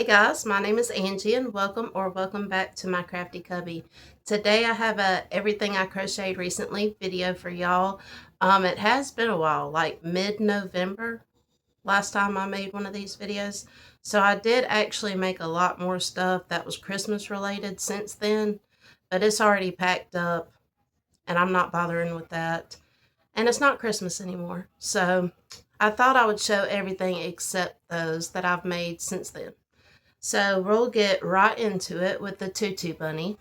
Hey guys, my name is Angie and welcome back to my crafty cubby. Today I have a everything I crocheted recently video for y'all. It has been a while, like mid-November last time I made one of these videos. So I did actually make a lot more stuff that was Christmas related since then, but it's already packed up and I'm not bothering with that. And it's not Christmas anymore. So I thought I would show everything except those that I've made since then. So we'll get right into it with the Tutu Bunny.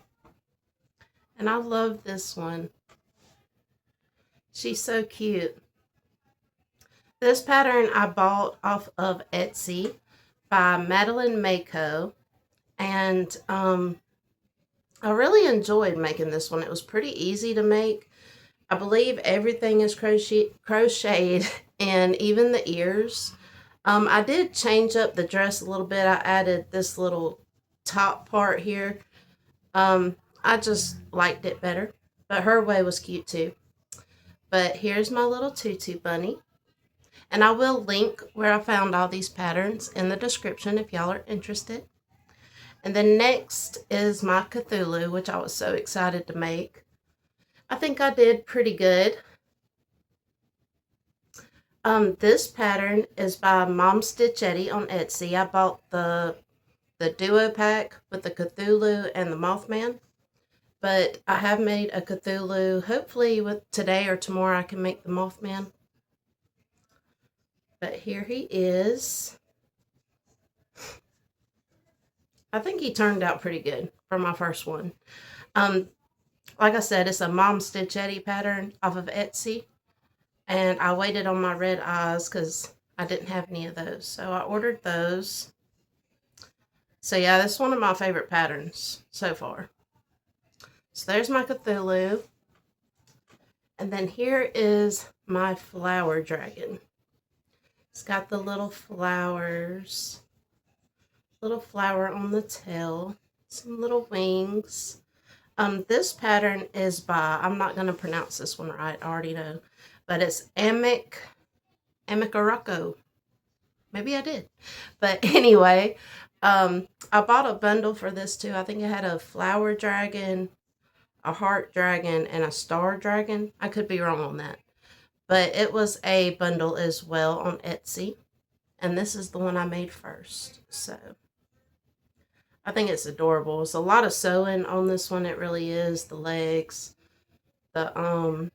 And I love this one. She's so cute. This pattern I bought off of Etsy by Madeline Mako. And I really enjoyed making this one. It was pretty easy to make. I believe everything is crocheted and even the ears. I did change up the dress a little bit. I added this little top part here. I just liked it better, but her way was cute too. But here's my little tutu bunny. And I will link where I found all these patterns in the description if y'all are interested. And then next is my Cthulhu, which I was so excited to make. I think I did pretty good. This pattern is by Mom Stitchetti on Etsy. I bought the duo pack with the Cthulhu and the Mothman. But I have made a Cthulhu. Hopefully with today or tomorrow I can make the Mothman. But here he is. I think he turned out pretty good for my first one. Like I said, it's a Mom Stitchetti pattern off of Etsy. And I waited on my red eyes because I didn't have any of those. So I ordered those. So yeah, this is one of my favorite patterns so far. So there's my Cthulhu. And then here is my flower dragon. It's got the little flowers. Little flower on the tail. Some little wings. This pattern is by, I'm not going to pronounce this one right, I already know. But it's Amikarako. Maybe I did. But anyway, I bought a bundle for this too. I think it had a flower dragon, a heart dragon, and a star dragon. I could be wrong on that. But it was a bundle as well on Etsy. And this is the one I made first. So I think it's adorable. It's a lot of sewing on this one. It really is. The legs, the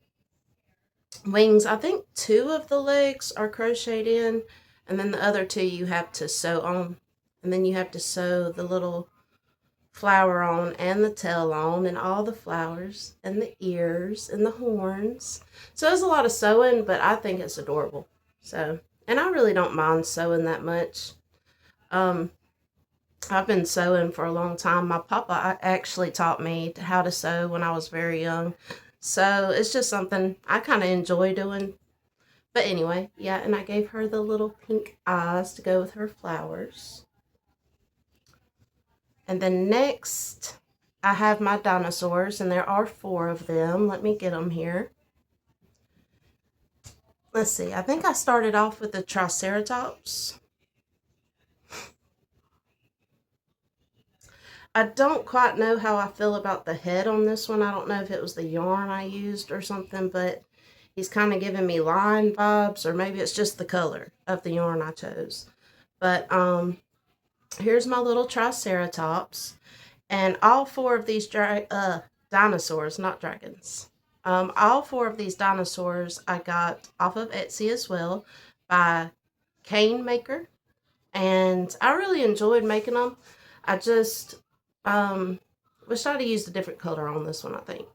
wings. I think 2 of the legs are crocheted in. And then the other 2 you have to sew on. And then you have to sew the little flower on and the tail on and all the flowers and the ears and the horns. So it's a lot of sewing, but I think it's adorable. So, and I really don't mind sewing that much. I've been sewing for a long time. My papa actually taught me how to sew when I was very young. So it's just something I kind of enjoy doing. But anyway, yeah, and I gave her the little pink eyes to go with her flowers. And then next, I have my dinosaurs, and there are 4 of them. Let me get them here. Let's see. I think I started off with the Triceratops. I don't quite know how I feel about the head on this one. I don't know if it was the yarn I used or something, but he's kind of giving me lion vibes, or maybe it's just the color of the yarn I chose. But here's my little Triceratops. And all 4 of these dinosaurs, not dragons. All 4 of these dinosaurs I got off of Etsy as well by Cane Maker. And I really enjoyed making them. I just wish I'd have used a different color on this one, I think.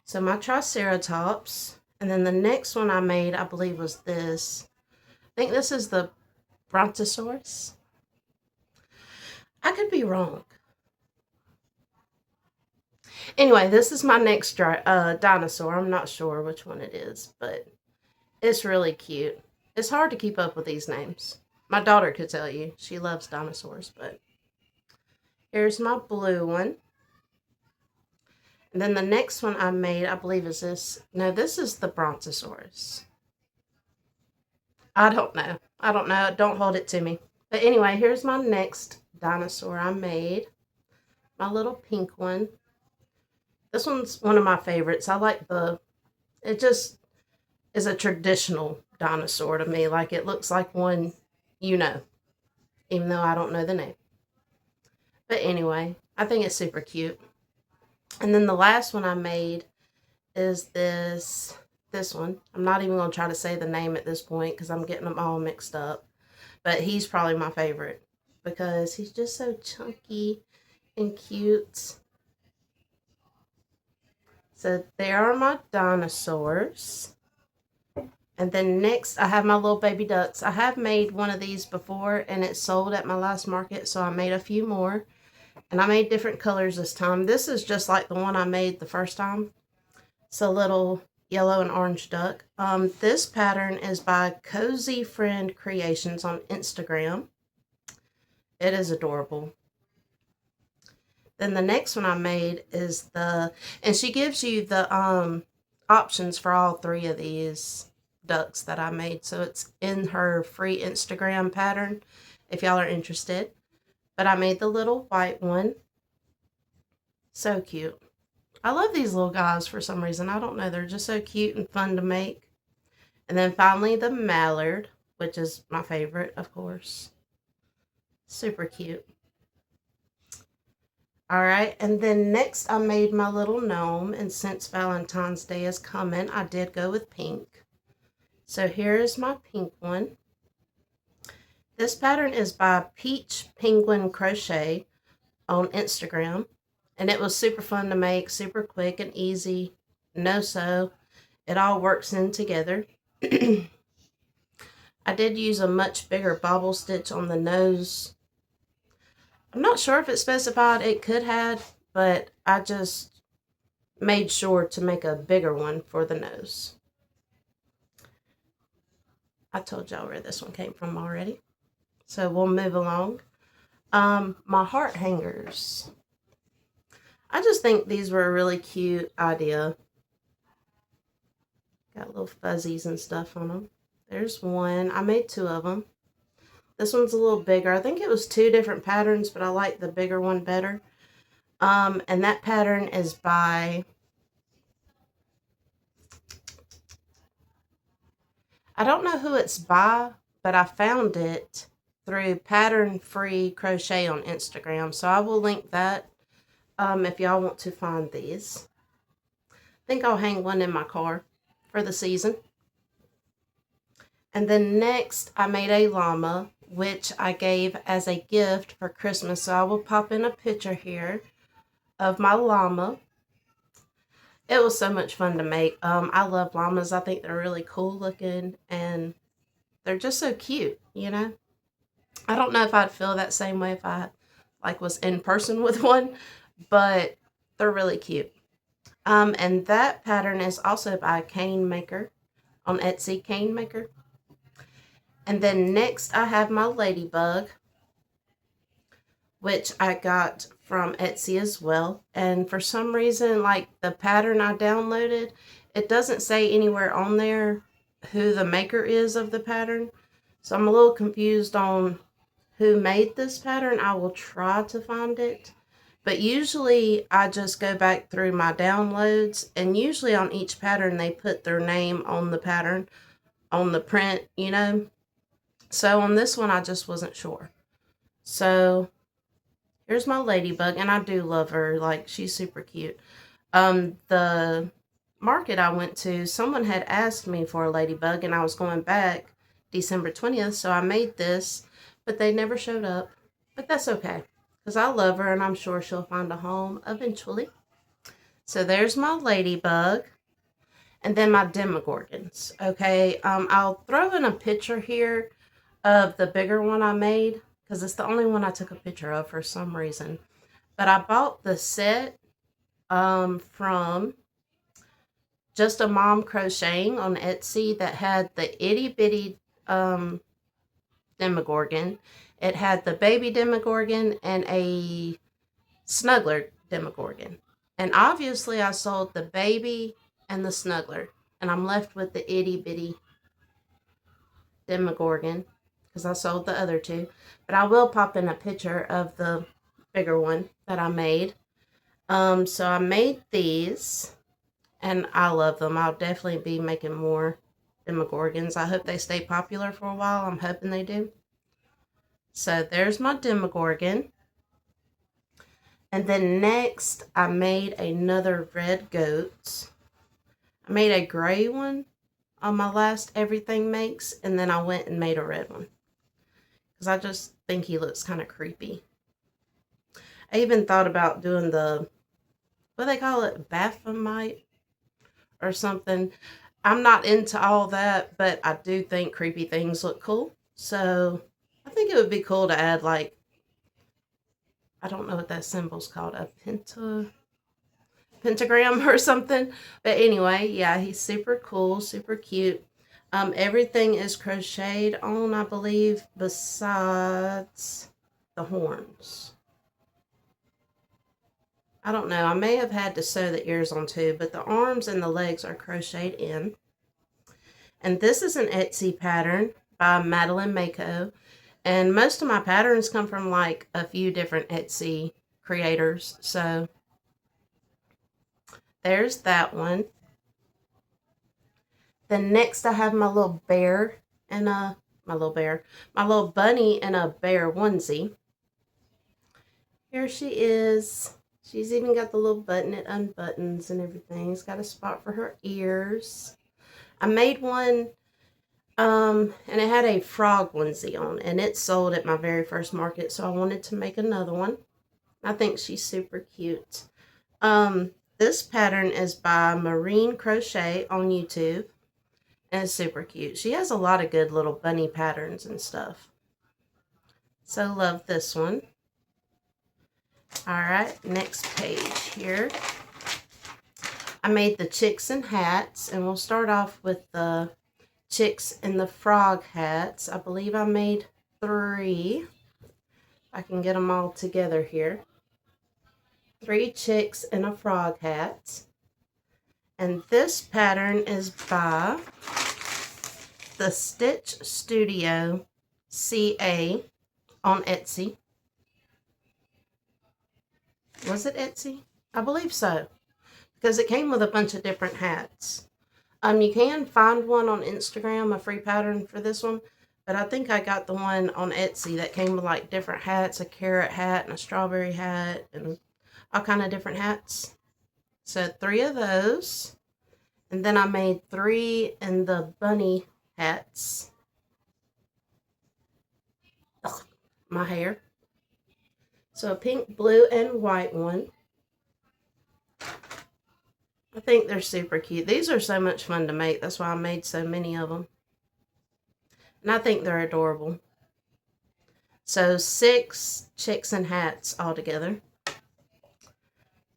So my Triceratops. And then the next one I made, I believe, was this. I think this is the Brontosaurus. I could be wrong. Anyway, this is my next dinosaur. I'm not sure which one it is, but it's really cute. It's hard to keep up with these names. My daughter could tell you. She loves dinosaurs, but here's my blue one. And then the next one I made, I believe, is this. No, this is the Brontosaurus. I don't know. Don't hold it to me. But anyway, here's my next dinosaur I made. My little pink one. This one's one of my favorites. I like it just is a traditional dinosaur to me. Like it looks like one you know, even though I don't know the name. But anyway, I think it's super cute. And then the last one I made is this one. I'm not even going to try to say the name at this point because I'm getting them all mixed up. But he's probably my favorite because he's just so chunky and cute. So there are my dinosaurs. And then next I have my little baby ducks. I have made one of these before and it sold at my last market, so I made a few more. And I made different colors this time. This is just like the one I made the first time. It's a little yellow and orange duck. This pattern is by Cozy Friend Creations on Instagram. It is adorable. Then the next one I made is and she gives you the options for all three of these ducks that I made. So it's in her free Instagram pattern if y'all are interested. But I made the little white one. So cute. I love these little guys for some reason. I don't know. They're just so cute and fun to make. And then finally the mallard, which is my favorite, of course. Super cute. Alright, and then next I made my little gnome. And since Valentine's Day is coming, I did go with pink. So here is my pink one. This pattern is by Peach Penguin Crochet on Instagram. And it was super fun to make, super quick and easy. No sew. It all works in together. I did use a much bigger bobble stitch on the nose. I'm not sure if it specified it could have, but I just made sure to make a bigger one for the nose. I told y'all where this one came from already. So we'll move along. My heart hangers. I just think these were a really cute idea. Got little fuzzies and stuff on them. There's one. I made two of them. This one's a little bigger. I think it was two different patterns, but I like the bigger one better. And that pattern is by... I don't know who it's by, but I found it through Pattern Free Crochet on Instagram. So I will link that if y'all want to find these. I think I'll hang one in my car for the season. And then next I made a llama, which I gave as a gift for Christmas. So I will pop in a picture here of my llama. It was so much fun to make. I love llamas. I think they're really cool looking and they're just so cute, you know. I don't know if I'd feel that same way if I was in person with one, but they're really cute. And that pattern is also by Cane Maker on Etsy, Cane Maker. And then next I have my ladybug, which I got from Etsy as well. And for some reason, the pattern I downloaded, it doesn't say anywhere on there who the maker is of the pattern. So I'm a little confused on who made this pattern. I will try to find it. But usually I just go back through my downloads, and usually on each pattern they put their name on the pattern, on the print, you know. So on this one I just wasn't sure. So here's my ladybug, and I do love her. She's super cute. The market I went to, someone had asked me for a ladybug, and I was going back December 20th, so I made this, but they never showed up. But that's okay, because I love her, and I'm sure she'll find a home eventually. So there's my ladybug, and then my demogorgons. Okay, I'll throw in a picture here of the bigger one I made, because it's the only one I took a picture of for some reason. But I bought the set from Just a Mom Crocheting on Etsy that had the itty bitty Demogorgon. It had the baby Demogorgon and a snuggler Demogorgon. And obviously I sold the baby and the snuggler. And I'm left with the itty bitty Demogorgon, because I sold the other two. But I will pop in a picture of the bigger one that I made. So I made these, and I love them. I'll definitely be making more Demogorgons. I hope they stay popular for a while. I'm hoping they do. So there's my Demogorgon. And then next, I made another red goat. I made a gray one on my last Everything Makes, and then I went and made a red one. Because I just think he looks kind of creepy. I even thought about doing the, what do they call it, Baphomet or something. I'm not into all that, but I do think creepy things look cool. So I think it would be cool to add, like, I don't know what that symbol's called, a pentagram or something. But anyway, yeah, he's super cool, super cute. Everything is crocheted on, I believe, besides the horns. I don't know. I may have had to sew the ears on too, but the arms and the legs are crocheted in. And this is an Etsy pattern by Madeline Mako. And most of my patterns come from like a few different Etsy creators. So there's that one. Then next I have my little bear and my little bunny in a bear onesie. Here she is. She's even got the little button, it unbuttons and everything. It's got a spot for her ears. I made one, and it had a frog onesie on, and it sold at my very first market, so I wanted to make another one. I think she's super cute. This pattern is by Marine Crochet on YouTube, and it's super cute. She has a lot of good little bunny patterns and stuff. So love this one. Alright, next page here. I made the chicks and hats, and we'll start off with the chicks and the frog hats. I believe I made 3. I can get them all together here. 3 chicks and a frog hat. And this pattern is by the Stitch Studio CA on Etsy. Was it Etsy? I believe so, because it came with a bunch of different hats. You can find one on Instagram, a free pattern for this one, but I think I got the one on Etsy that came with like different hats, a carrot hat and a strawberry hat and all kind of different hats. So 3 of those. And then I made 3 in the bunny hats. Ugh, my hair. So a pink, blue, and white one. I think they're super cute. These are so much fun to make. That's why I made so many of them. And I think they're adorable. So 6 chicks and hats all together.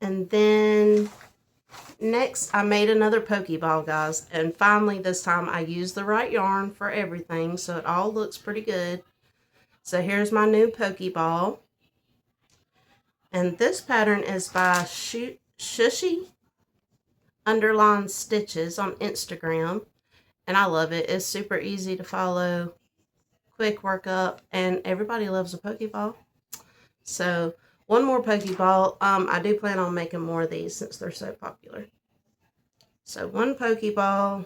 And then next I made another Pokeball, guys. And finally this time I used the right yarn for everything. So it all looks pretty good. So here's my new Pokeball. And this pattern is by Shushy Underline Stitches on Instagram. And I love it. It's super easy to follow, quick workup, and everybody loves a Pokeball. So one more Pokeball. I do plan on making more of these since they're so popular. So 1 Pokeball.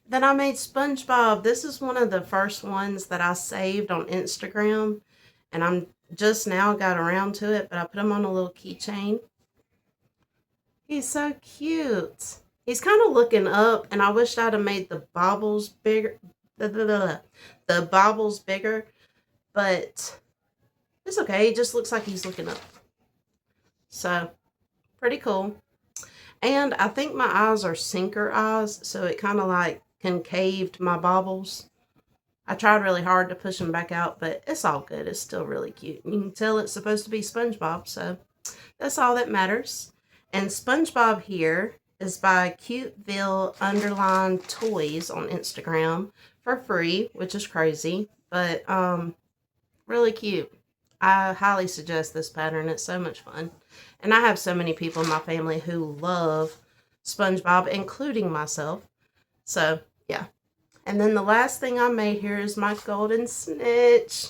Then I made SpongeBob. This is one of the first ones that I saved on Instagram. And I'm just now got around to it, but I put him on a little keychain. He's so cute. He's kind of looking up, and I wish I'd have made the baubles bigger. The baubles bigger, but it's okay. It just looks like he's looking up. So, pretty cool. And I think my eyes are sinker eyes, so it kind of like concaved my baubles. I tried really hard to push them back out, but it's all good. It's still really cute. You can tell it's supposed to be SpongeBob, so that's all that matters. And SpongeBob here is by Cuteville Underline Toys on Instagram for free, which is crazy, but really cute. I highly suggest this pattern. It's so much fun. And I have so many people in my family who love SpongeBob, including myself. So, yeah. And then the last thing I made here is my golden snitch.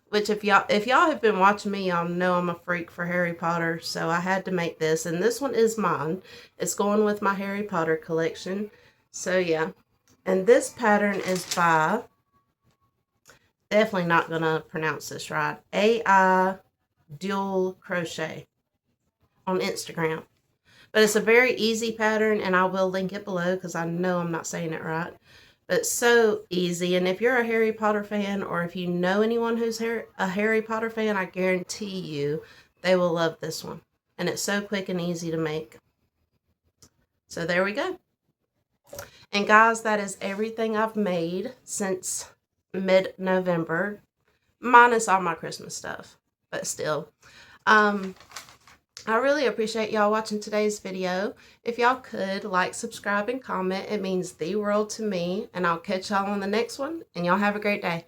Which if y'all have been watching me, y'all know I'm a freak for Harry Potter. So I had to make this. And this one is mine. It's going with my Harry Potter collection. So yeah. And this pattern is by, definitely not going to pronounce this right, AI Dual Crochet on Instagram. But it's a very easy pattern, and I will link it below because I know I'm not saying it right. But so easy. And if you're a Harry Potter fan, or if you know anyone who's a Harry Potter fan, I guarantee you they will love this one. And it's so quick and easy to make. So there we go. And guys, that is everything I've made since mid-November, minus all my Christmas stuff, but still. I really appreciate y'all watching today's video. If y'all could like, subscribe, and comment, it means the world to me. And I'll catch y'all on the next one, and y'all have a great day.